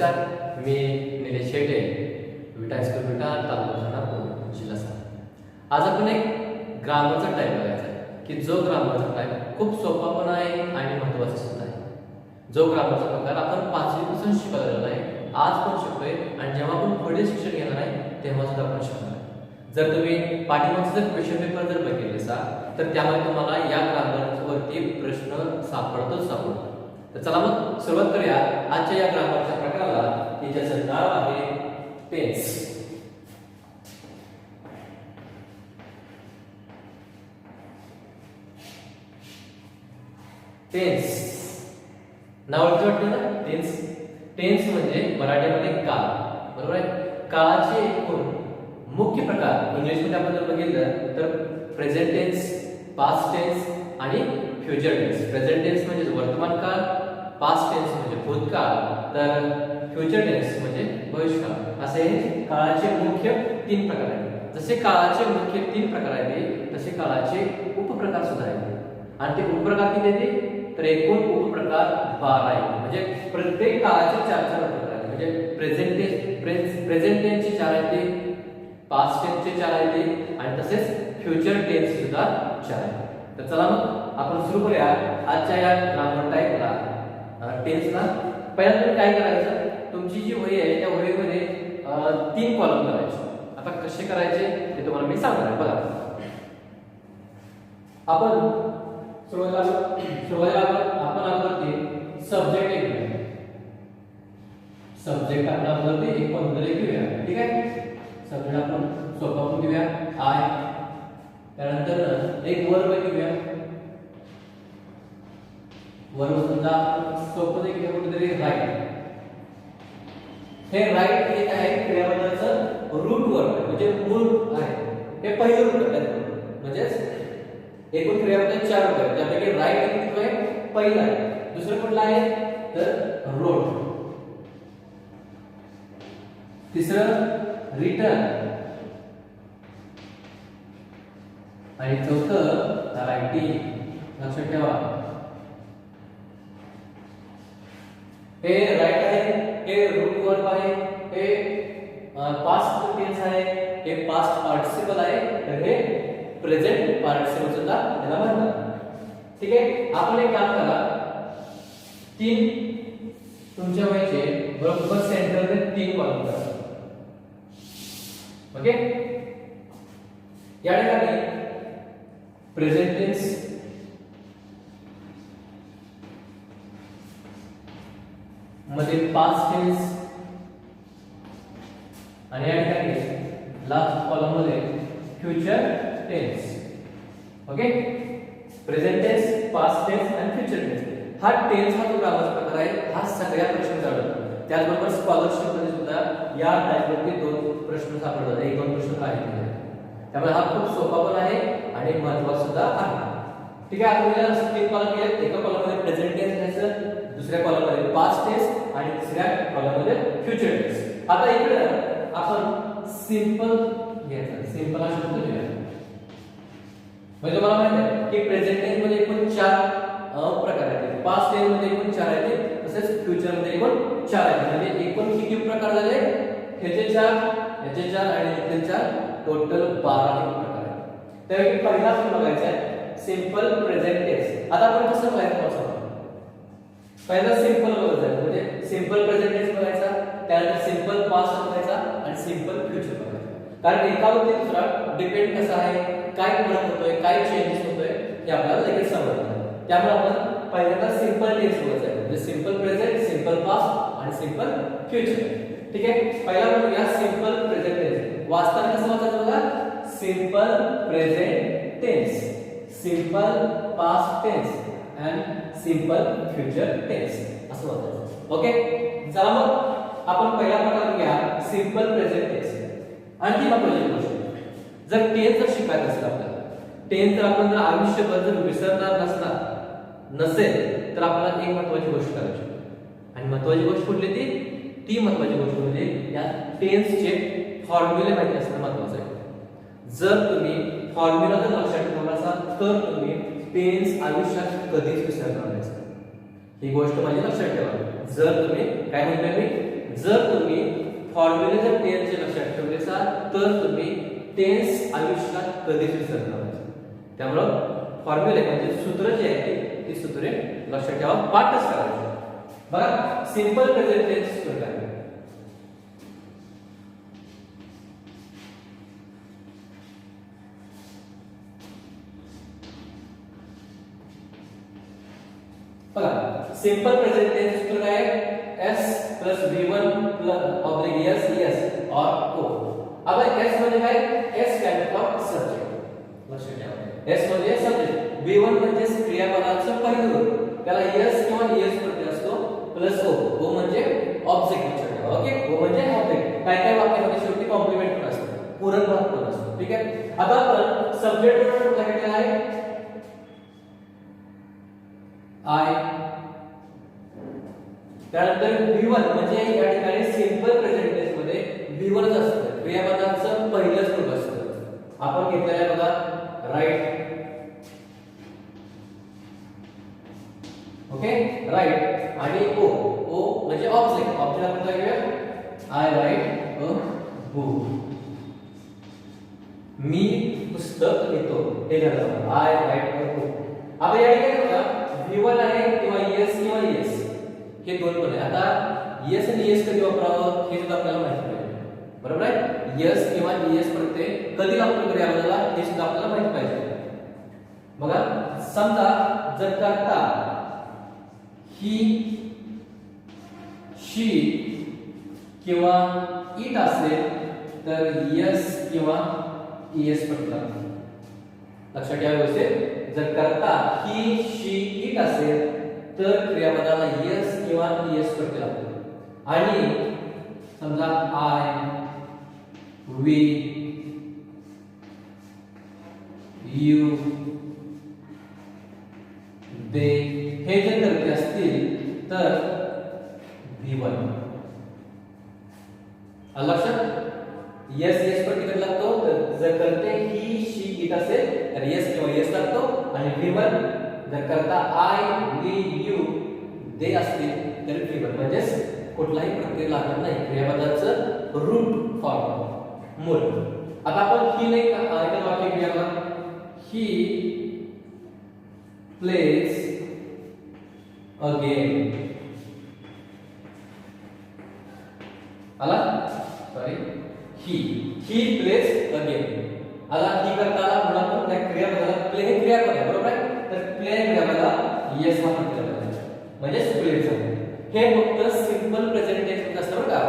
नमस्कार, मी निलेश शेटे, विटा हायस्कूल विटा, तालुका खानापूर, जिल्हा सांगली. आज आपण एक ग्रामरचा टाईप बघायचा आहे की जो ग्रामरचा टाईप खूप सोपा पण आहे आणि महत्त्वाचा सुद्धा आहे. जो ग्रामरचा प्रकार आपण 5वी पासून शिकवलेला आहे, आज पण शिकतोय आणि जेव्हा आपण पुढे शिक्षण घेणार आहे तेव्हा सुद्धा आपण शिकणार आहे. जर तुम्ही पाठीमागचा जर क्वेश्चन पेपर जर बघितले तर त्यामध्ये तुम्हाला या ग्रामरवरती प्रश्न सापडतो. तर चला मग सुरुवात करूया आजच्या या ग्रामरच्या प्रकाराला, की ज्याचं नाव आहे टेन्स. टेन्स नाव वाटतं ना, टेन्स. टेन्स म्हणजे मराठीमध्ये काळ, बरोबर आहे. काळाचे एकूण मुख्य प्रकार इंग्लिशमध्ये आपण जर बघितलं तर प्रेझेंट टेन्स, पास्ट टेन्स आणि फ्युचर टेन्स. प्रेझेंट टेन्स म्हणजे वर्तमान काळ, पास्ट टेन्स म्हणजे भूतकाळ, तर फ्युचर टेन्स म्हणजे भविष्यकाळ. असे काळाचे मुख्य 3 प्रकार आहेत. जसे काळाचे मुख्य 3 प्रकार आहेत तसे काळाचे उपप्रकार सुद्धा आहेत. आणि ते उपप्रकार किती आहेत? तर एकूण उपप्रकार 12 आहेत. म्हणजे प्रत्येक काळाचे 4-4 प्रकार आहेत. म्हणजे प्रेझेंट टेन्सचे 4 आहेत, पास्ट टेन्सचे 4 आहेत आणि तसेच फ्युचर टेन्स सुद्धा 4 आहेत. तर चला मग आपण सुरू करूया आजच्या या ग्रामर टाईपला, टेन्सला. पहिल्यांदा तुम्ही काय करायचं, तुमची जी वही आहे त्या वहीमध्ये 3 कॉलम करायचे. आता कसे करायचे ते तुम्हाला मी सांगणार आहे. बघा, आपण सुरुवातीला आपण आपल्यावरती सब्जेक्ट घेऊया. सब्जेक्ट आपण आपल्यावरती एक कोणतरी घेऊया, ठीक आहे. सब्जेक्ट आपण सोपा पण घेऊया, आय. त्यानंतर एक वर्ब घेऊया. वर्ब समजा सोपं घेऊया कुठेतरी राईट. हे राईट हे आहे क्रियापदाचं रूट वर्ब, म्हणजे मूळ आहे. हे पहिलं रूट आहे. म्हणजेच एकूण क्रियापद 4 रूट आहेत. त्यापैकी राईट किती आहे? पहिला आहे. दुसरं कुठलं आहे तर रोट. तिसरं रिटर्न आणि चौथं रायटिंग. लक्षात ठेवा, हे राईट आहे, हे रूट वर्ब आहे, हे पास्ट टेन्स आहे, हे पास्ट पार्टिसिपल आहे, तर हे प्रेझेंट पार्टिसिपल सुद्धा याला म्हणतात. ठीक आहे. आपण एक काम करा, 3 तुमच्या वहीचे बरोबर सेंटरमध्ये 3 कॉलम करा. ओके. या ठिकाणी प्रेझेंट टेन्स, मध्ये पास्ट टेन्स आणि या ठिकाणी लास्ट कॉलम मध्ये future tense. Okay. Present tense, past tense आणि फ्युचर टेन्स. हा टेन्स हा जो ग्रामरचा प्रकार आहे, हा सगळ्या प्रश्न जाणवतो. त्याचबरोबर स्कॉलरशिप मध्ये सुद्धा या टाईपवरती 2 प्रश्न सापडतात, 1-2 प्रश्न आहेत. त्यामुळे हा खूप सोपा पण आहे आणि महत्त्वाचा सुद्धा आहे. ठीक आहे. आपण याला 3 कॉलम केले. एका कॉलम मध्ये प्रेझेंट टेन्स घ्यायचं, दुसऱ्या कॉलम मध्ये पास्ट टेन्स आणि तिसऱ्या कॉलम मध्ये फ्युचर टेन्स. आता इकडे आपण सिंपल घ्यायचं. सिंपल हा शब्द घेऊया. म्हणजे तुम्हाला माहिती आहे की प्रेझेंट टेन्स मध्ये एकूण 4 प्रकार आहेत, पास्ट टेन्स मध्ये एकूण 4 आहेत, तसेच फ्युचर मध्ये एकूण 4 आहेत. म्हणजे एकूण किती प्रकार झाले? ह्याचे 4, ह्याचे 4 आणि ह्याचे 4, टोटल 12 प्रकार आहेत. त्यापैकी पहिला आपण बघायचा आहे सिंपल प्रेझेंट टेन्स. आता आपण कसं बघायचं? पहिला सिंपल बघायचं, म्हणजे सिंपल प्रेझेंट टेन्स बघायचा, त्यानंतर सिंपल पास्ट बघायचा आणि सिंपल फ्युचर बघायचा. कारण एकावरती दुसरा डिपेंड कसा आहे, काय फरक होतोय, काय चेंजेस होतोय हे आपल्याला लगेच समजतं. त्यामुळे आपण पहिल्यांदा सिंपल टेन्स बघायचा आहे, म्हणजे सिंपल प्रेझेंट, सिंपल पास्ट आणि सिंपल फ्युचर. ठीक आहे. पहिला बघूया सिंपल प्रेझेंट टेन्स. वाचताना कसं वाचायचं बघा, simple present tense, simple past tense and simple future tense असं होतं. ओके. चला मग आपण पहिला प्रकार घ्या, सिंपल प्रेझेंट टेन्स. आणखी महत्त्वाची गोष्ट, जर टेन्स जर शिकायचं असेल आपल्याला, टेन्स जर आपण जर आयुष्यभर जर विसरणार नसेल तर आपल्याला एक महत्त्वाची गोष्ट करायची. आणि महत्त्वाची गोष्ट कुठली? ती महत्त्वाची गोष्ट म्हणजे या टेन्सचे फॉर्म्युले माहिती असणं महत्त्वाचं आहे. जर तुम्ही फॉर्म्युला जर लक्षात ठेवला असाल तर तुम्ही टेन्स आयुष्यात कधीच विसरणार नाही. ही गोष्ट माझी लक्षात ठेवा. जर तुम्ही काय म्हणतोय मी जर तुम्ही फॉर्म्युले जर टेन्सचे लक्षात ठेवले असाल तर तुम्ही टेन्स आयुष्यात कधीच विसरणार नाही. त्यामुळं फॉर्म्युले म्हणजे सूत्र जे आहे ती सूत्रे लक्षात ठेवा, पाठच करायचे. बघा सिंपल प्रेझेंट टेन्स सूत्र काय बघा सिंपल प्रेझेंट टेन्स सूत्र काय आहे s plus v1 plus oblique s और o. अब s म्हणजे काय s स्टँड फॉर सब्जेक्ट लक्षात ठेवा. s म्हणजे सब्जेक्ट, v1 म्हणजे क्रियापदाचं पहिलं रूप, त्याला s किंवा es प्रत्यय असतो प्लस o म्हणजे ऑब्जेक्ट लक्षात ठेवा. ओके o म्हणजे ऑब्जेक्ट. काय काय वाक्यामध्ये शेवटी कॉम्प्लिमेंट पण असतं, पूरक भाग पण असतो. ठीक आहे. आता आपण सब्जेक्ट वर्ड काय आहे I. त्यानंतर v1 म्हणजे या ठिकाणी सिंपल प्रेझेंट टेन्स मध्ये v1 च असतं, क्रियापदाचं पहिलंच रूप असतं. आपण घेतलेलं आहे बघा राईट. ओके राईट आणि o म्हणजे ऑब्जेक्ट. ऑब्जेक्ट आपण काय घेऊया आय राईट अ बुक. मी पुस्तक लिहितो हे झालं आय राईट अ बुक. आता या ठिकाणी बघा v1 आहे किंवा es हे दोन पण आहे. आता s आणि es कधी वापरावं हे सुद्धा आपल्याला माहिती पाहिजे. बरोबर आहे. s किंवा es प्रत्यय कधी लागतो क्रियापदाला हे सुद्धा आपल्याला माहिती पाहिजे. बघा समजा जर करता ही शी किंवा इट असेल तर s किंवा es प्रत्यय लागतो. लक्षात ठेवा व्यवस्थित. जर करता ही शी इट असेल तर क्रियापदाला s किंवा es प्रत्यय लागतो. आणि समजा आय वी यू दे हे जर करते असतील तर v1 लक्षात. s प्रत्यय कधी लागतो तर जर करते ही शी इट असेल तर s किंवा es लागतो. आणि v1 जर करता आय वी यू दे असतील तर v1 म्हणजेच कुठलाही प्रत्यय लागत नाही, क्रियापदाचं रूट फॉर्म मूळ. आता आपण ही नाही ऐकत वाक्य घेऊया. He plays a game. आला sorry he plays a game आला. ही करताना मुळात त्या क्रियापदाला प्ले हे क्रियापद आहे बरोबर आहे. तर प्ले क्रियापदाला yes हा प्रत्यय लागतो म्हणजे प्लेज आहे. हे फक्त सिंपल प्रेझेंट टेन्स मध्ये असतं बरं का.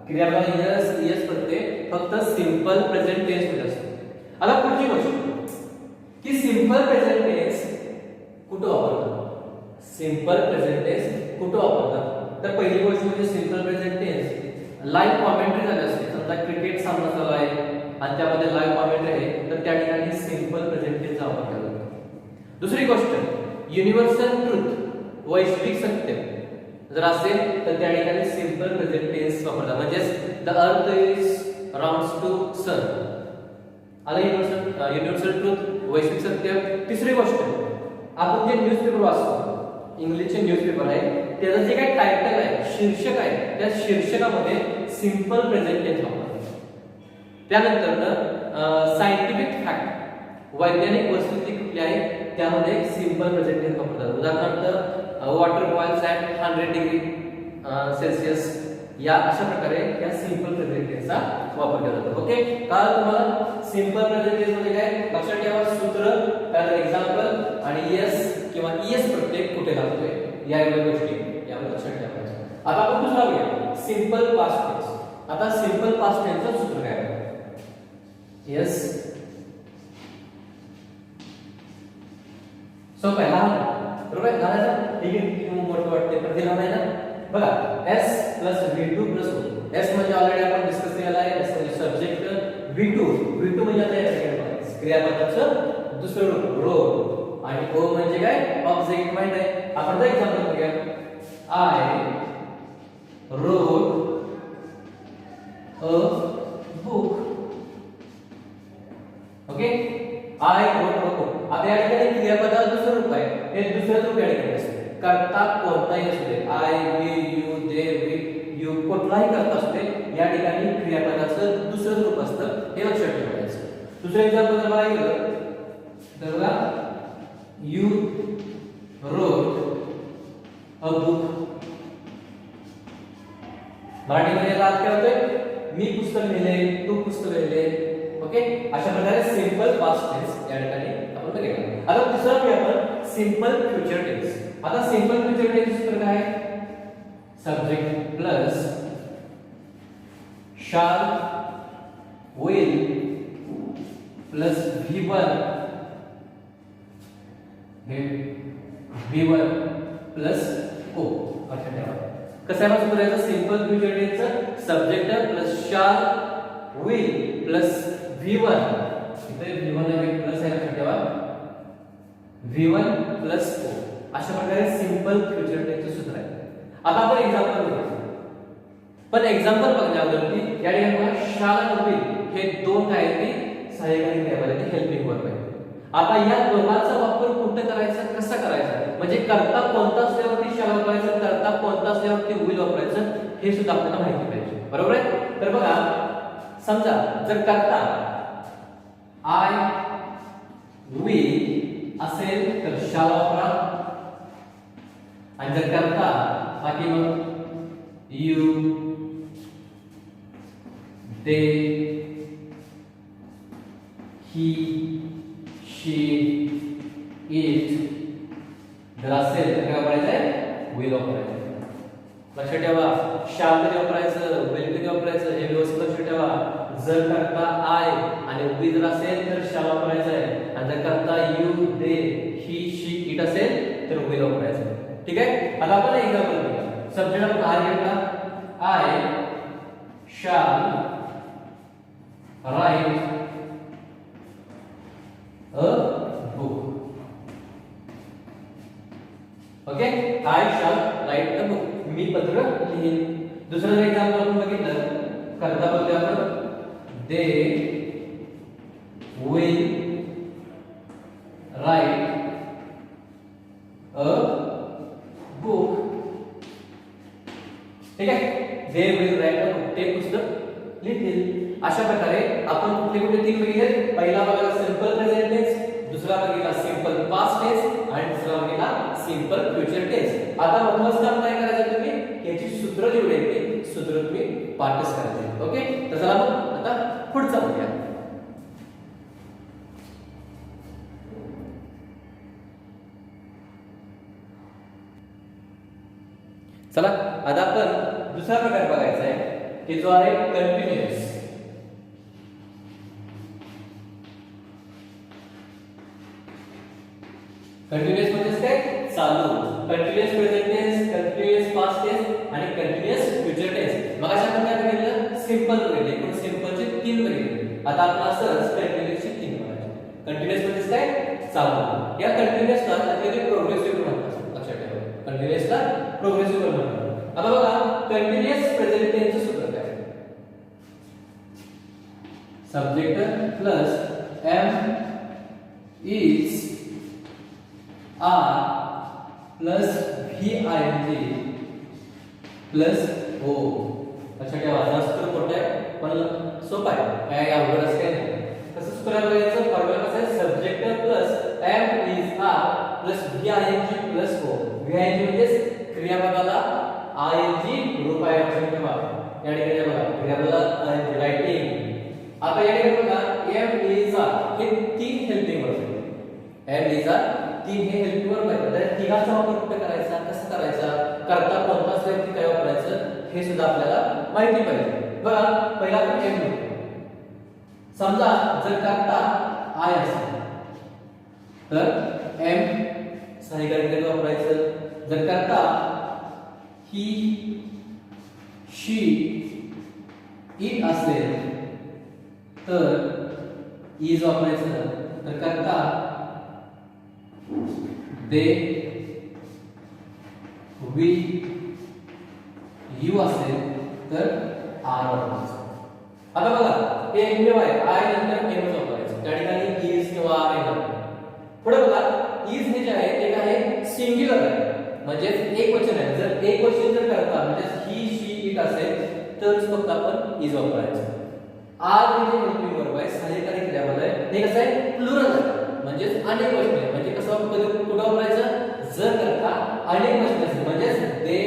क्रियापद yes प्रत्यय फक्त सिंपल प्रेझेंट टेन्स मध्ये असतो. आता पुढची गोष्ट की सिंपल प्रेझेंट टेन्स कुठे वापरतात. सिंपल प्रेझेंट टेन्स कुठे वापरतात तर पहिली गोष्ट म्हणजे simple present tense live commentary झाली असते. समजा क्रिकेट सामना चालू आहे आणि त्यामध्ये लाईव्ह कॉमेंट्री आहे तर त्या ठिकाणी सिंपल प्रेझेंट टेन्सचा वापर केला जातो. दुसरी गोष्ट युनिव्हर्सल ट्रुथ वैश्विक सत्य जर असेल तर त्या ठिकाणी सिंपल प्रेझेंट टेन्स वापरतात. म्हणजे the earth is rounds to सन आला युनिव्हर्सल ट्रुथ वैश्विक सत्य. तिसरी गोष्ट आपण जे न्यूजपेपर वाचतो इंग्लिशचे न्यूजपेपर आहे त्याचं जे काही टायटल आहे शीर्षक आहे त्या शीर्षकामध्ये सिंपल प्रेझेंट टेन्स वापरतात. त्यानंतर सायंटिफिक फॅक्ट वैज्ञानिक वस्तुस्थिती कुठली आहे त्यामध्ये सिंपल प्रेझेंट टेन्स वापरतात. उदाहरणार्थ water boils at 100 degree Celsius या अशा प्रकारे या सिंपल प्रेझेंट टेन्सचा वापर केला जातो. ओके काल तुम्हाला सिंपल प्रेझेंट टेन्स मध्ये काय लक्षात ठेवा सूत्र त्यानंतर एक्झाम्पल आणि एस किंवा es प्रत्यय कुठे लागतोय या एवढ्या गोष्टी यावर लक्षात ठेवायचं. आता आपण दुसरा बघूया सिंपल पास्ट टेन्स. आता सिंपल पास्ट टेन्सचं सूत्र काय आहे yes सो पहिला बरोबर लहान ठीक आहे मोठं वाटते पण ते लहान आहे ना. बघा s v2 o s म्हणजे ऑलरेडी आपण डिस्कस केलेला आहे. s म्हणजे सब्जेक्ट v2 म्हणजे आता क्रियापदाचं दुसरं रूप रोल आणि o म्हणजे काय ऑब्जेक्ट माहित आहे. आपण एक्झाम्पल बघूया I wrote a book. Okay I wrote a book. आता या ठिकाणी क्रियापदाचं दुसरं रूप आहे हे दुसरं रूप या ठिकाणी असते. करता कोणताही असू दे I we you they we you you कुठलाही करत असते या ठिकाणी क्रियापदाचं दुसरं रूप असतं हे लक्षात ठेवायचं. दुसरं एक्झाम्पल जर बघायला गेलं तर बघा यू रोट अ बुक. मराठीमध्ये याचा अर्थ काय होतोय? मी पुस्तक लिहिले, तू पुस्तक लिहिले. ओके, अशा प्रकारे सिंपल पास्ट टेन्स या ठिकाणी आपण बघितलं. आता दुसरा की आपण सिंपल फ्युचर टेन्स. आता सिंपल फ्युचर टेन्स सूत्र काय आहे? Subject plus shall will plus V1 हे V1 प्लस O. लक्षात ठेवा कसं आहे सूत्र याचं सिंपल फ्युचर टेन्सचं subject plus shall will plus V1 इथे V1 आहे प्लस आहे लक्षात ठेवा V1 प्लस O. अशा प्रकारे सिंपल फ्युचर टेन्सचं सूत्र आहे. आता आपण एक्झाम्पल बघूया. पण एक्झाम्पल बघण्यावरती या ठिकाणी शाल आणि विल हे दोन काय आहेत सहाय्यकारी क्रियापद आहेत हेल्पिंग वर्ब आहेत. आता या दोघांचा वापर कुठे करायचा कसा करायचा म्हणजे करता कोणता असल्यावरती शाल वापरायचं करता कोणता असल्यावरती विल वापरायचं हे सुद्धा आपल्याला माहिती पाहिजे. बरोबर आहे. तर बघा समजा जर करता आय विल असेल तर शाल वापरा आणि जर करता बाकी मग you they he she it जर असेल तर काय वापरायचं विल वापरायचं. लक्षात ठेवा शाल कधी वापरायचं विल कधी वापरायचं हे व्यवस्थित लक्षात ठेवा. जर करता आय आणि वी जर असेल तर शाल वापरायचं आहे आणि जर करता you they he she it असेल तर विल वापरायचं. ठीक आहे. आता आपण एक्झाम्पल घेऊया. सब्जेक्ट आपण आय घेतला आय शाल right a book. Okay I शाल राईट अ बुक मी पत्र लिहीन. दुसरं एक्झाम्पल आपण बघितलं करता बघूया आपण they will write a book. ठीक आहे. They will write a book ते पुस्तक लिहितील. अशा प्रकारे आपण कुठले तीन बघितले. पहिला बघा सिंपल प्रेझेंट टेन्स, दुसरा बघितला सिंपल पास्ट टेन्स आणि तिसरा बघितला सिंपल फ्युचर टेन्स. आता महत्त्वाचं काम काय करायचं तुम्ही याची सूत्र जेवढे आहेत सूत्र तुम्ही पाठच करायचे. ओके तर चला मग आता पुढचा बघूया. चला आता आपण दुसरा प्रकार बघायचा आहे की जो आहे कंटिन्युअस. कंटिन्युअस म्हणजे काय चालू. Continuous present tense continuous past tense आणि कंटिन्युअस फ्युचर टेन्स. मग अशा प्रकारे बघितलं सिंपल बघितले पण सिंपलचे तीन बघितले. आता आपण असंच कंटिन्युअसचे तीन बघायचे. कंटिन्युअस म्हणजे काय चालू. या कंटिन्युअसला त्यामध्ये प्रोग्रेसिव्ह म्हणतात. लक्षात ठेवा कंटिन्युअसला प्रोग्रेसिव्ह म्हणतात. आता बघा कंटिन्युअस प्रेझेंट टेन्सचं सूत्र काय subject plus am is are plus V I N G plus O. लक्षात ठेवा हा सूत्र कोणता आहे पण सोपा आहे काय अवघड असं काही नाही. कसं सूत्र बघायचं फॉर्म्युला कसं आहे subject plus am is are plus V I N G plus O. V I N G म्हणजे क्रियापदाला आय एन जी रूप आहे. लक्षात ठेवा या ठिकाणी बघा क्रियापदाला रायटिंग. आता या ठिकाणी बघा एम इज आर हे तीन हेल्पिंग वर्ब आहेत. एम इज आर तीन हे हेल्पिंग वर्ब आहेत. तर तिघाचा वापर कुठे करायचा कसा करायचा करता कोणता असेल काय वापरायचं हे सुद्धा आपल्याला माहिती पाहिजे. बघा पहिला आपण एम घेऊ. समजा जर करता आय असेल तर एम सहाय्यकारी वापरायचं. जर करता ही शी इट असेल तर इज वापरायचं. तर करता दे वी यू असेल तर आर वापरायचं. आता बघा हे एकमेव आहे आय नंतर एम वापरायचं. त्या ठिकाणी इज किंवा आर येणार. पुढे बघा इज हे जे आहे ते काय आहे सिंग्युलर आहे म्हणजे एक वचन आहे. जर एक वचन जर करता म्हणजे ही शी इट असेल तरच फक्त आपण इज वापरायचं. आर म्हणजे हेल्पिंग वर्ब आहे, सहाय्यकारी क्रियापद आहे. हे कसं आहे प्लुरल आहे म्हणजेच अनेक वचने आहे. म्हणजे कसं कुठं वापरायचं जर करता अनेक वचने असेल म्हणजेच दे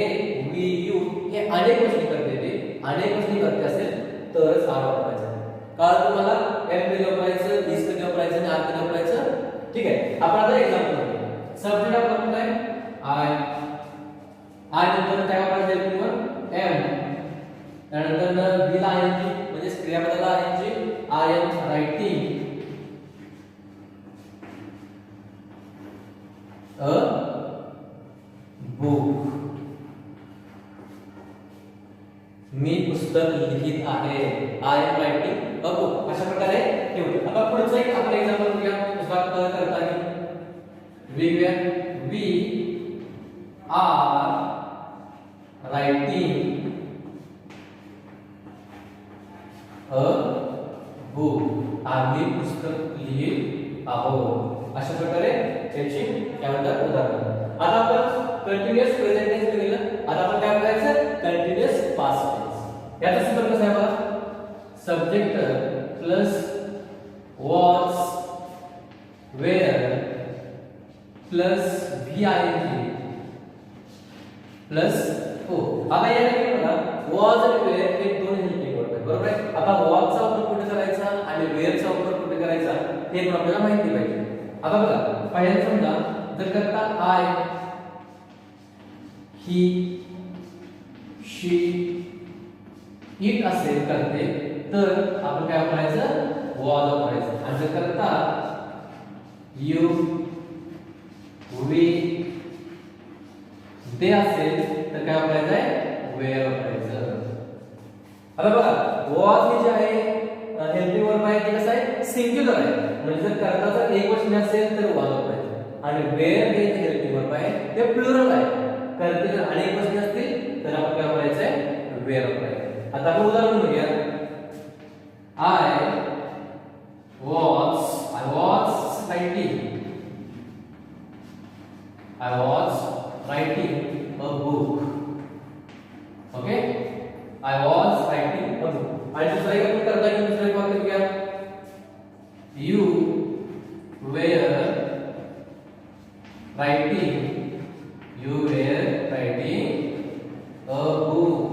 वी यू हे अनेक वचने करते ते अनेक वचने करते असेल तरच आर वापरायचा. कारण तुम्हाला एम कधी वापरायचं इज कधी वापरायचं आणि आर कधी वापरायचं. ठीक आहे. आपण आता एक्झाम्पल बघूया. सब्जेक्ट आपण काय आय नंतर काय वापरायचं हेल्पिंग वर्ब एम त्यानंतर विल आयएनजी म्हणजे क्रियापदाला I N G I am writing a book मी पुस्तक लिहित आहे. I am writing a book अशा प्रकारे ठेवू. आता पुढचं एक आपण एक्झाम्पल बघूया. पुस्तक करताना we are writing a book आम्ही पुस्तक लिहित आहोत. अशा प्रकारे त्याची काय म्हणतात उदाहरण. आता आपण कंटिन्युअस प्रेझेंट टेन्स बघितलं. आता आपण काय करायचं कंटिन्युअस पास्ट टेन्स. याचं सूत्र कसं आहे बघा. Subject plus was were plus V I N G plus हो. आता या ठिकाणी बघा वॉज आणि वेअर हे दोन हेल्पिंग वर्ब आहेत बरोबर आहे. आता वॉजचा वापर कुठे करायचा आणि वेअरचा वापर कुठे करायचा हे पण आपल्याला माहिती पाहिजे. आता बघा पहिल्यांदा समजा जर करता आय ही शी इट असेल करते तर आपण काय वापरायचं वॉज वापरायचं. आणि जर करता यू वी दे असेल तर काय वापरायचं आहे वेअर वापरायचं. आता बघा वॉज हे जे आहे हेल्पिंग वर्ब आहे ते कसं आहे सिंग्युलर आहे. म्हणजे जर करता जर एक वचन असेल तर वॉज वापरायचं. आणि वेअर हे हेल्पिंग वर्ब आहे ते प्लुरल आहे. करते जर अनेक वचने असतील तर आपण काय वापरायचं आहे वेअर वापरायचं. आता आपण उदाहरण बघूया. I was writing a book. Okay I was writing a book. आणि दुसरा एक आपण करता की दुसरा एक वाक्य बघूया. You were writing a book.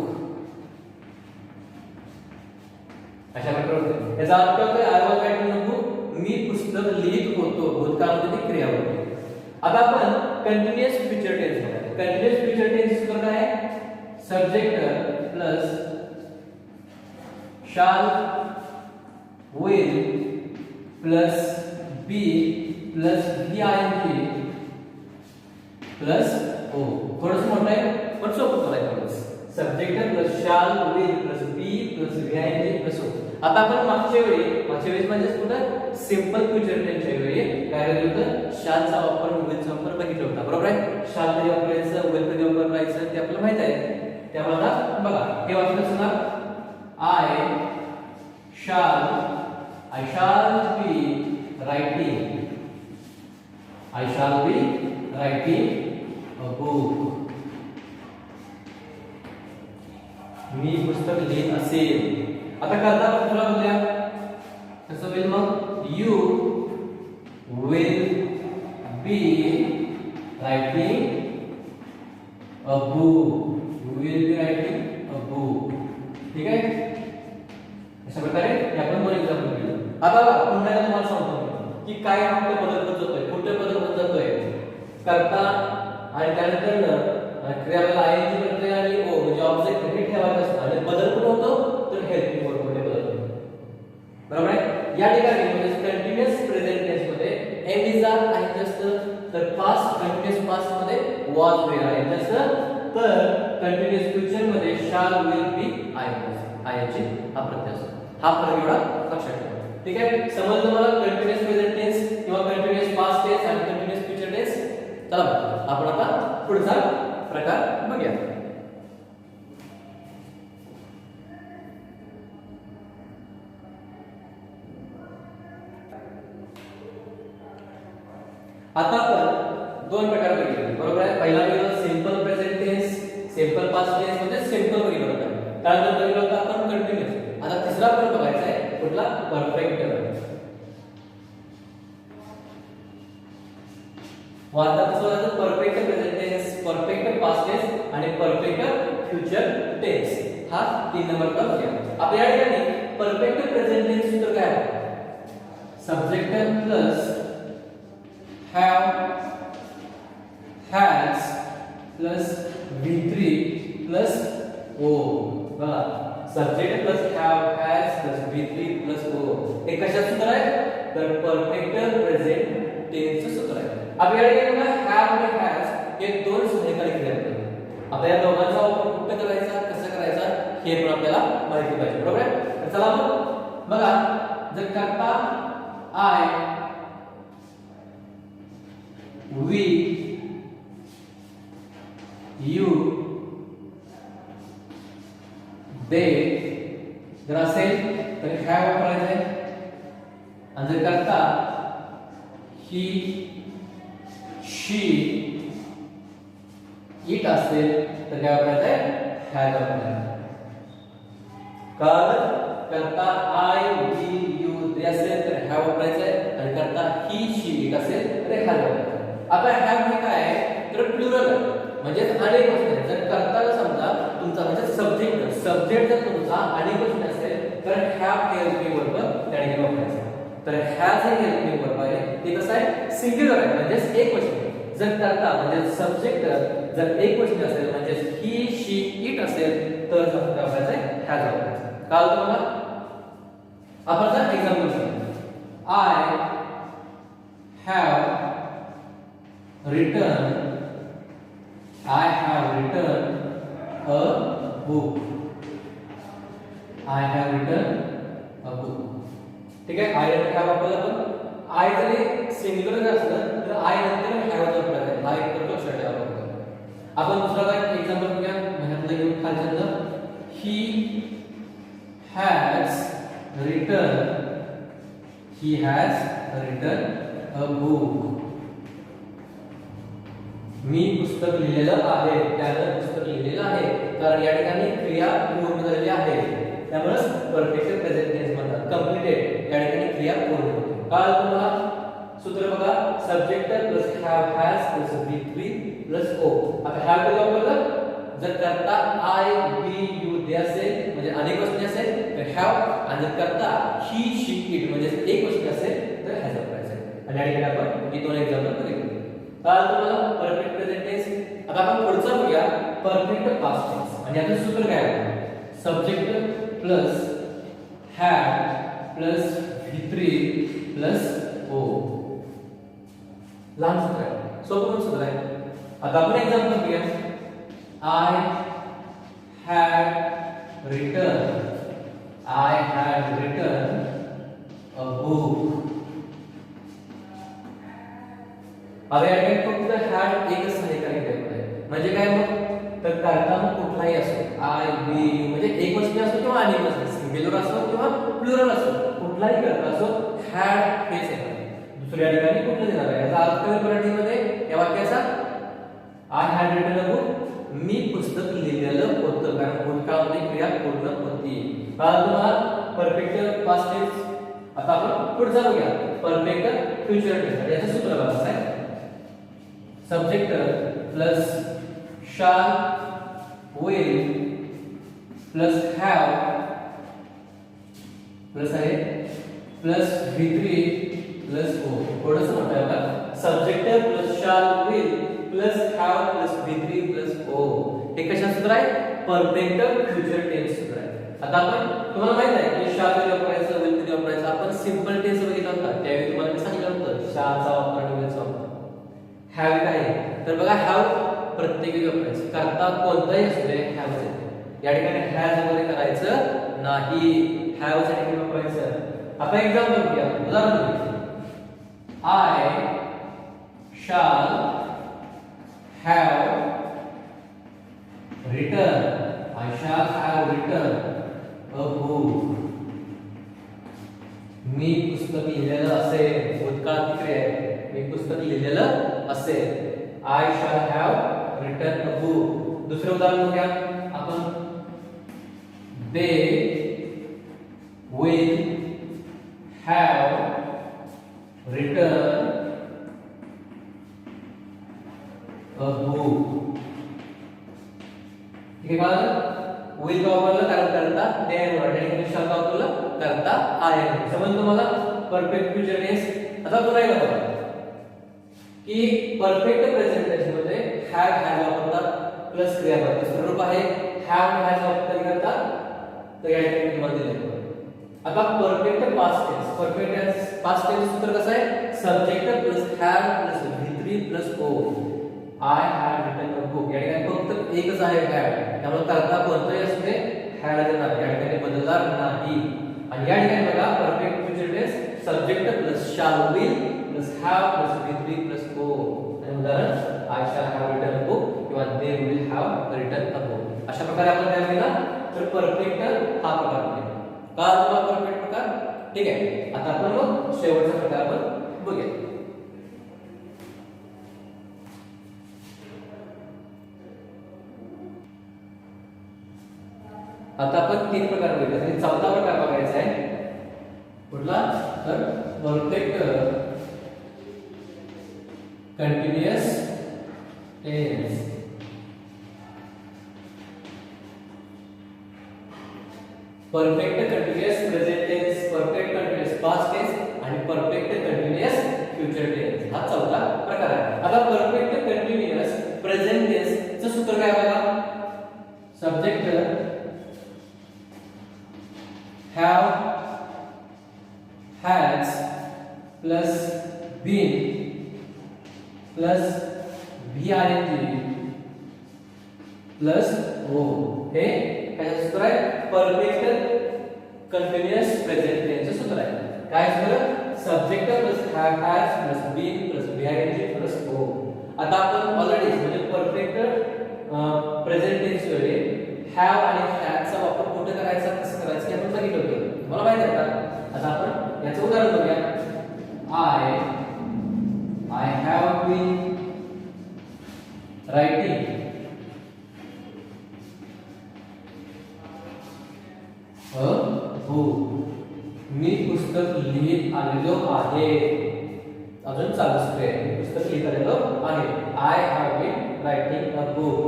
अशा प्रकारे होते. याचा अर्थ काय I was writing a book मी पुस्तक लिहित होतो. भूतकाळामध्ये ती क्रिया होती. आता आपण कंटिन्युअस फ्युचर टेन्स बघूया. कंटिन्युअस फ्युचर टेन्स सूत्र काय आहे subject plus shall will plus be plus V I N G plus O. थोडंसं मोठं आहे पण सोपं करायचं. Subject plus shall will plus be plus V I N G plus O. आता आपण मागच्या वेळेस म्हणजे कुठं सिंपल फ्युचर टेन्सच्या वेळी काय केलं होतं शालचा वापर विलचा वापर बघितला होता बरोबर आहे. शाल कधी वापरायचं विल कधी वापरायचं ते आपल्याला माहित आहे. त्यामुळे आता बघा हे वाक्य कसं ना I shall be writing a book. मी पुस्तक लिहित असेल. आता करता तुला बोलूया कसं होईल मग you will be writing a book. ठीक आहे. अशा प्रकारे आपण दोन एक्झाम्पल घेऊ. आता पुन्हा तुम्हाला सांगतो की काय आपले बदल होत जातोय कुठे बदल होत जातोय. करता आणि त्यानंतर क्रियापदाला आयएनजी प्रत्यय आणि ओ म्हणजे ऑब्जेक्ट हे ठेवायचं असतं. आणि बदल कुठे होतो तर हेल्पिंग वर्ब मध्ये बदल होतो बरोबर आहे. या ठिकाणी म्हणजे कंटिन्युअस प्रेझेंट टेन्स मध्ये एम इज आर आहे असतं तर पास्ट कंटिन्युअस पास्ट मध्ये वॉज वेअर आहे असतं. तर कंटिन्युअस फ्युचर मध्ये शाल विल बी आयएनजी हा प्रत्यय असतो. हा फरक एवढा लक्षात ठेवा. ठीक आहे. समजलं मला कंटिन्युअस प्रेझेंट टेन्स किंवा कंटिन्युअस पास्ट टेन्स आणि कंटिन्युअस फ्युचर टेन्स. चला आपण आता पुढचा प्रकार बघूया. आता आपण दोन प्रकार बघितले बरोबर आहे. पहिला बघितला simple present tense simple past tense म्हणजे सिंपल बघितलं होतं. त्यानंतर बघितलं होतं आपण कंटिन्यूअस. आता तिसरा पण बघायचा आहे कुठला परफेक्ट. वातावरणाचं perfect present tense, perfect past tense आणि परफेक्ट फ्युचर टेन्स. हा 3 नंबरचा घ्या. आपल्या या ठिकाणी परफेक्ट प्रेझेंट टेन्स सूत्र काय आहे? Subject plus have has plus V3 plus O. बघा subject plus have has plus V3 plus O हे कशाचं सूत्र आहे? तर परफेक्ट प्रेझेंट टेन्सचं सूत्र आहे. आपल्याकडे बघा हॅव आणि हॅज हे दोन सहकारी क्रिया आहेत. आता या दोघांचा वापर कुठे करायचा, कसं करायचा हे पण आपल्याला माहिती पाहिजे. बरोबर आहे? तर चला मग बघा जर करता I we you they जर असेल तर हॅव वापरायचं आहे. आणि जर करता ही शी इट असेल तर काय वापरायचं आहे? हॅज वापरायचं. कारण करता आय वी यू दे असेल तर हॅव वापरायचं आहे आणि करता ही शी इट असेल तर हॅज वापरायचं. आता हॅव हे काय आहे तर प्लुरल आहे म्हणजे अनेक गोष्टी आहेत. जर करता समजा तुमचा म्हणजे सब्जेक्ट जर तुमचा अनेक गोष्टी असेल तर हॅव हेल्पिंग वर्ब त्या ठिकाणी वापरायचं. तर हॅज हे हेल्पिंग वर्ब आहे ते कसं आहे सिंग्युलर आहे म्हणजे एक गोष्ट. जर करता म्हणजे सब्जेक्ट जर एक गोष्ट असेल म्हणजे ही शी इट असेल तर काय वापरायचं आहे? हॅज वापरायचं. काल तुम्हाला आपण जर एक्झाम्पल घेऊ I have return I have returned a book. I have returned a book. ठीक आहे. I नंतर काय वापरलं आपण I जरी सिंग्युलर असलं तर I नंतर have वापरायचं आहे. हा एक तर लक्षात ठेवा वापरतो. आपण दुसरा एक एक्झाम्पल घेऊया. म्हणतात घेऊन खालचं he has returned a book. मी पुस्तक लिहिलेलं आहे. त्यानं पुस्तक लिहिलेलं आहे. कारण या ठिकाणी क्रिया पूर्ण झालेली आहे. त्यामुळे परफेक्ट प्रेझेंट टेन्स म्हणतात. कंप्लीटेड या ठिकाणी क्रिया पूर्ण होते. काल तुम्हाला सूत्र बघा subject plus have has plus V3 plus O. आता हॅव कधी वापरलं? जर करता आय वी यू दे असेल म्हणजे अनेक गोष्टी असेल तर हॅव आणि जर करता ही शी इट म्हणजे एक गोष्ट असेल तर हॅज वापरायचं. आणि या ठिकाणी आपण ही दोन एक्झाम्पल बघितले. काल तुम्हाला परफेक्ट प्रेझेंट टेन्स. आता आपण पुढचा बघूया परफेक्ट पास्ट टेन्स. आणि याचं सूत्र काय आहे? Subject plus had plus V3 plus O. लहान सूत्र आहे, सोपं सूत्र आहे. आता आपण एक्झाम्पल घेऊया. I had returned a book. आता या ठिकाणी फक्त हॅड एकच सहकारी क्रिया आहे. म्हणजे काय मग तर करता मग कुठलाही असो आय वी यू म्हणजे एक वस्तू असो किंवा अनेक वस्तू सिंग्युलर असो किंवा प्लुरल असो कुठलाही करता असो हॅड हेच आहे. दुसऱ्या ठिकाणी कुठलं देणार आहे? याचा अर्थ मराठीमध्ये या वाक्याचा I had written a book मी पुस्तक लिहिलेलं होतं. कारण भूतकाळामध्ये क्रिया पूर्ण होती. काल तुम्हाला परफेक्ट पास्ट टेन्स. आता आपण पुढचा बघूया परफेक्ट फ्युचर टेन्स. याचं सूत्र बघा आहे subject plus shall will plus have plus आहे प्लस V3 प्लस O. थोडंसं मोठं आहे बघा subject plus shall will plus have plus V3 plus O. हे कशा सूत्र आहे? परफेक्ट फ्युचर टेन्स सूत्र आहे. आता आपण तुम्हाला माहित आहे की shall will वापरायचं will कधी वापरायचं. आपण सिंपल टेन्स बघितला होता त्यावेळी तुम्हाला मी सांगितलं होतं shall चा वापर आणि will चा वापर. have काय तर बघा have प्रत्येक वेळी वापरायचं. करता कोणताही असू दे have येते. या ठिकाणी has वगैरे करायचं नाही. have साठी वापरायचं. आता एक्झाम्पल घ्या. उदाहरण घ्या. I shall have written a book. मी पुस्तक लिहिलेलं असेल. भूतकाळात क्रिया आहे. मी पुस्तक लिहिलेलं असेल. I shall have written a book. दुसरं उदाहरण घ्या आपण they will have written a book. ठीक आहे का? will का वापरलं कारण करता ते आणि शब्द वापरलं करता आहे. समजलं तुम्हाला? Perfect future tense. आता तो राहिला बघा की परफेक्ट प्रेझेंट टेन्स मध्ये हॅव हॅज वापरतात प्लस क्रियापद दुसरं रूप आहे हॅव हॅज वापर करतात. तर या ठिकाणी तुम्हाला दिले. आता perfect past tense. Perfect past tense सूत्र कसं आहे? Subject plus have plus V3 plus O. I have written a book. या ठिकाणी फक्त एकच आहे हॅव. त्यामुळे करता कोणतंही असू दे हॅव देणार. या ठिकाणी बदलणार नाही. आणि या ठिकाणी बघा perfect future tense subject plus shall will plus have plus V3 plus O. आणि उदाहरण I shall have written a book किंवा they will have written a book. अशा प्रकारे आपण काय केला तर परफेक्ट हा प्रकार आहे. का तुम्हाला परफेक्ट प्रकार? ठीक आहे. आता आपण मग शेवटचा प्रकार आपण बघूया. आता आपण तीन प्रकार बघितले आणि चौथा प्रकार बघायचा आहे कुठला तर perfect continuous tense. Perfect continuous present tense, perfect continuous past tense आणि परफेक्ट कंटिन्युअस फ्युचर टेन्स हा चौथा प्रकार आहे. आता परफेक्ट कंटिन्युअस प्रेझेंट टेन्स चं सूत्र काय बघा? Subject have has plus been plus VING plus O. हे काय सूत्र आहे? परफेक्ट कंटिन्युअस प्रेझेंट टेन्स सूत्र आहे. काय सूत्र? Subject plus have has plus been plus VING plus O. आता आपण ऑलरेडी म्हणजे परफेक्ट प्रेझेंट टेन्स मध्ये have आणि has चा वापर कुठे करायचा कसं करायचं हे आपण बघितलं होतं. मला माहिती आहे का? आता आपण याचं उदाहरण बघूया. I have been writing a book. मी पुस्तक लिहित आलेलो आहे. अजून चालू आहे. पुस्तक लिहित आलेलो आहे. I have been writing a book.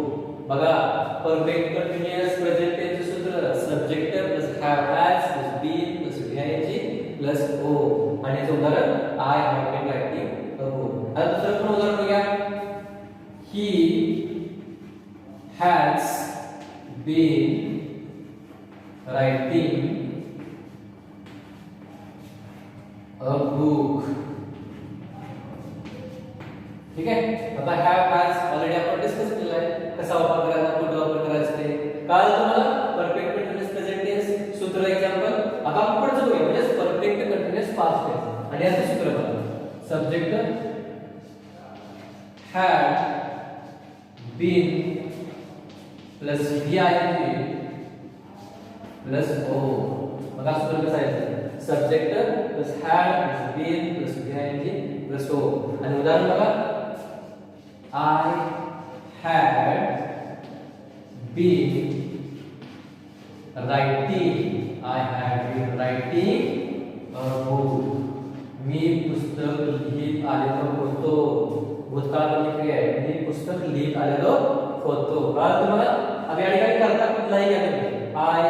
बघा परफेक्ट कंटिन्युअस प्रेझेंट टेन्स सूत्र subject plus have has plus been plus VING plus O. आणि याचं उदाहरण I have been writing a book. आता दुसरं पण उदाहरण बघूया. He has been writing a book. ठीक आहे. आता हॅव हॅज ऑलरेडी आपण डिस्कस केलं आहे कसा वापर करायचा कुठे वापर करायचा ते काल तुम्हाला परफेक्ट कंटिन्युअस प्रेझेंट टेन्स सूत्र एक्झाम्पल. आता आपण पुढचं बघूया म्हणजे परफेक्ट कंटिन्युअस पास्ट टेन्स आणि याचं सूत्र बघा. Subject had been plus VING plus O. बघा सूत्र कसं आहे? Subject plus had plus been plus VING plus O. आणि उदाहरण बघा. I had been writing a book. मी पुस्तक लिहित आलेलो होतो. भूतकाळातील क्रिया आहे. मी पुस्तक लिहित आलेलो होतो. कळलं तुम्हाला? आता या ठिकाणी करता कुठलाही घ्या तुम्ही. आय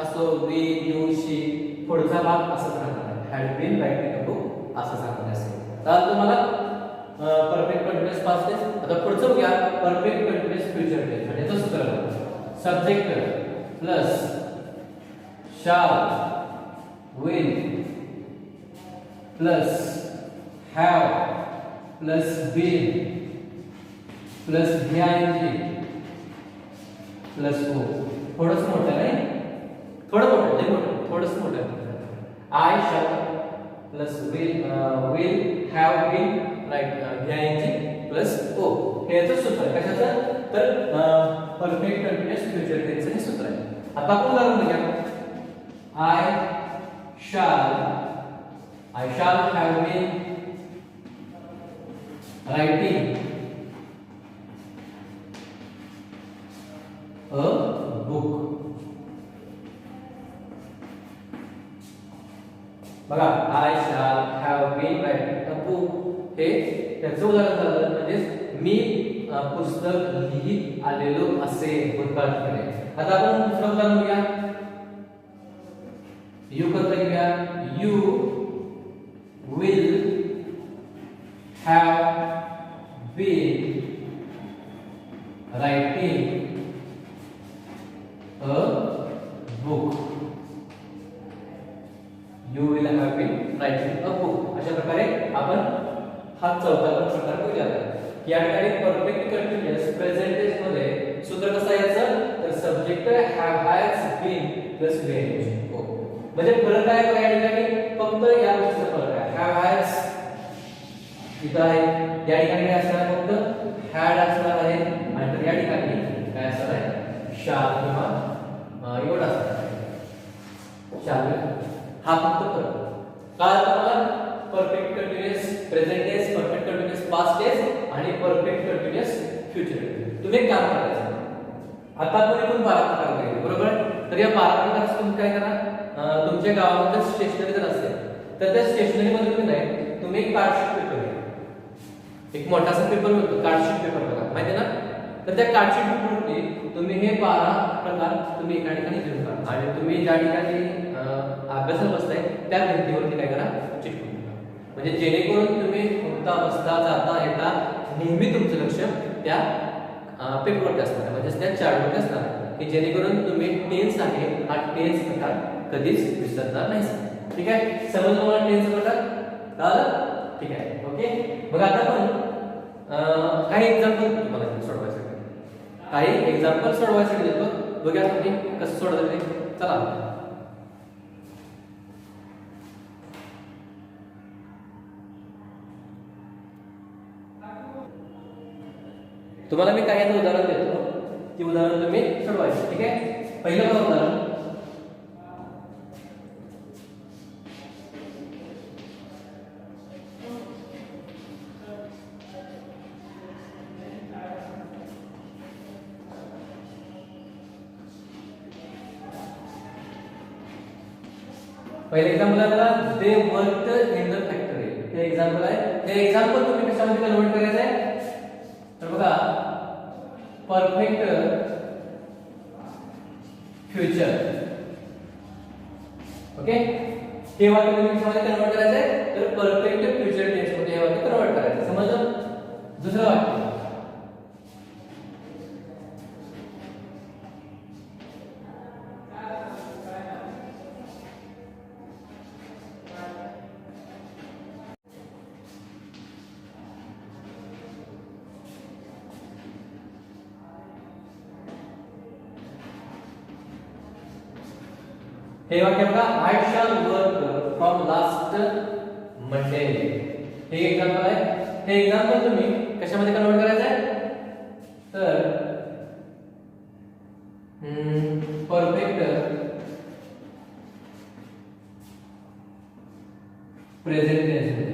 असो वी यू शी पुढचा भाग असंच राहणार आहे. Had been writing a book असंच राहणार असेल. कळलं तुम्हाला? Perfect continuous past tense. आता पुढचं बघूया परफेक्ट कंटिन्युअस फ्युचर टेन्स. आणि याचं सूत्र बघा. Subject plus shall will plus have plus been plus VING plus O. थोडंसं मोठं नाही थोडं मोठं नाही मोठं थोडंसं मोठं. I shall plus will have been right VING plus O. हे याचं सूत्र आहे कशाचं तर परफेक्ट कंटिन्युअस फ्युचर टेन्सचं हे सूत्र आहे. आता आपण उदाहरण बघूया. I shall have been writing a book. त्याचं उदाहरण झालं म्हणजे मी पुस्तक लिहित आलेलो असे भूतकाळाकडे. आता आपण दुसरं उदाहरण घेऊया. यू करता घेऊया. You will have been writing a book. You will have been writing a book. अशा प्रकारे आपण हा चौथा प्रकार बघूया. या ठिकाणी परफेक्ट कंटिन्युअस प्रेझेंट टेन्स मध्ये सूत्र कसं यायचं तर subject has been plus been हो. म्हणजे फरक काय बघा या ठिकाणी फक्त या गोष्टीचा फरक आहे. हॅज इथं आहे या ठिकाणी काय असणार फक्त हॅड असणार आहे आणि या ठिकाणी काय असणार आहे शाल किंवा एवढा असणार आहे शाल. हा फक्त फरक का तुम्हाला perfect continuous present tense, perfect continuous past tense आणि परफेक्ट कंटिन्युअस फ्युचर टेन्स. तुम्ही एक काम करायचं. आता आपण एकूण 12 प्रकार बघितले बरोबर. तर या 12 प्रकारचं तुम्ही काय करा तुमच्या गावामध्ये स्टेशनरी जर असेल तर त्या स्टेशनरी मध्ये तुम्ही नाही तुम्ही एक कार्डशीट पेपर घ्या. एक मोठासा पेपर मिळतो कार्डशीट पेपर बघा माहिती आहे ना. तर त्या कार्डशीट पेपरवरती तुम्ही हे 12 प्रकार तुम्ही एका ठिकाणी लिहून काढा आणि तुम्ही ज्या ठिकाणी अभ्यासाला बसताय त्या भिंतीवरती काय करा चिटकून टाका. म्हणजे जेणेकरून तुम्ही उठता बसता जाता येता नेहमी तुमचं लक्ष त्या पेपरवरती असणार म्हणजे त्या चार्टवरती असणार की जेणेकरून तुम्ही टेन्स आहे हा टेन्स प्रकार कधीच विसरणार नाही. ठीक आहे. समजलं तुम्हाला टेन्स प्रकार कळलं. ठीक आहे ओके. मग आता आपण काही एक्झाम्पल तुम्हाला सोडवायसाठी काही एक्झाम्पल सोडवायसाठी देतो. बघूया तुम्ही कसं सोडवलं ते. चला तुम्हाला मी काही उदाहरण देतो. ती उदाहरण तुम्ही सोडवायची. ठीक आहे. पहिलं बघा उदाहरण. पहिले एक्झाम्पल आहे बघा they worked in the factory. हे एक्झाम्पल आहे. हे एक्झाम्पल तुम्ही कशामध्ये कन्वर्ट करायचं आहे तर बघा परफेक्ट फ्युचर. ओके. हे वाक्य तुम्ही कशामध्ये कन्वर्ट करायचं आहे तर परफेक्ट फ्युचर टेन्स मध्ये हे वाक्य कन्वर्ट करायचं. समजलं. दुसरं वाक्य हे वाक्य बघा I shall work from last Monday. हे एक्झाम्पल आहे. हे एक्झाम्पल तुम्ही कशामध्ये कन्वर्ट करायचं आहे तर परफेक्ट प्रेझेंट टेन्स मध्ये.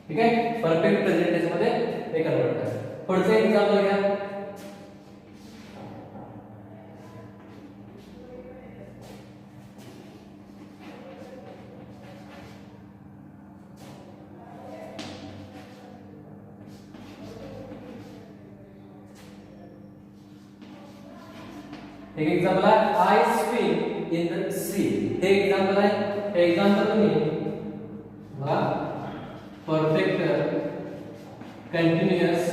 ठीक आहे. परफेक्ट प्रेझेंट टेन्स मध्ये हे कन्वर्ट करायचं. पुढचं एक्झाम्पल घ्या. एक एग्जांपल आहे I swim in the sea. हे एग्जांपल आहे. हे एग्जांपल तुम्ही बघा perfect continuous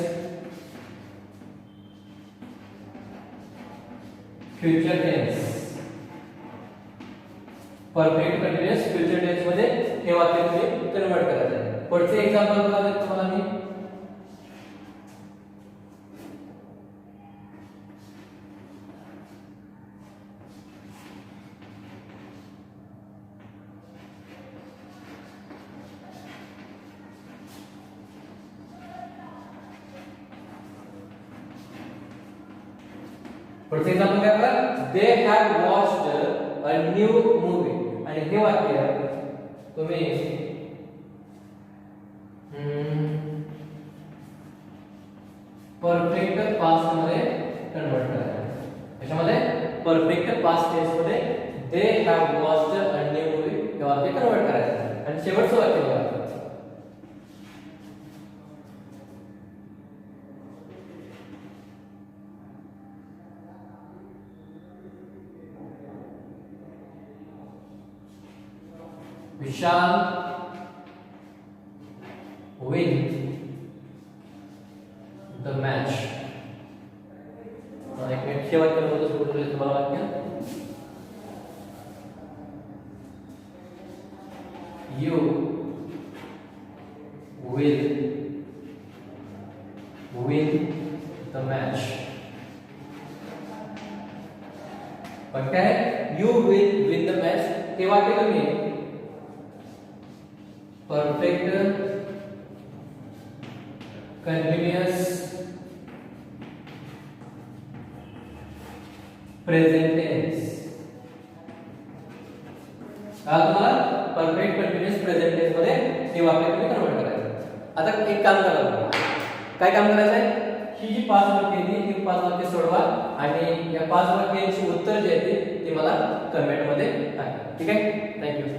future tense. Perfect continuous future tense मध्ये हे वाक्य तुम्ही कन्वर्ट करायचं आहे. पुढचे एक्झाम्पल बघा तुम्हाला मी पुढचं एक्झाम्पल काय बघा they have watched a new movie. आणि हे वाक्य तुम्ही परफेक्ट पास्ट मध्ये कन्वर्ट करा. याच्यामध्ये परफेक्ट पास्ट टेन्स मध्ये they have watched a new movie हे वाक्य कन्वर्ट करायचं. आणि शेवटचं वाक्य बघा विशाल win the match. एक मिनिट, हे वाक्य नव्हतं सोडलेलं तुम्हाला वाक्य. You will win the match. पण काय, you will win the match हे वाक्य तुम्ही परफेक्ट कंटिन्यूअस प्रेझेंट टेन्स, तुम्हाला परफेक्ट कंटिन्यूअस प्रेझेंट टेन्स मध्ये हे वाक्य तुम्ही कन्वर्ट करायचं. आता एक काम करा तुम्हाला. काय काम करायचं आहे, ही जी 5 वाक्य आहेत ही 5 वाक्य सोडवा आणि या 5 वाक्यांची उत्तर जे आहेत ते मला कमेंट मध्ये टाका. ठीक आहे, थँक्यू.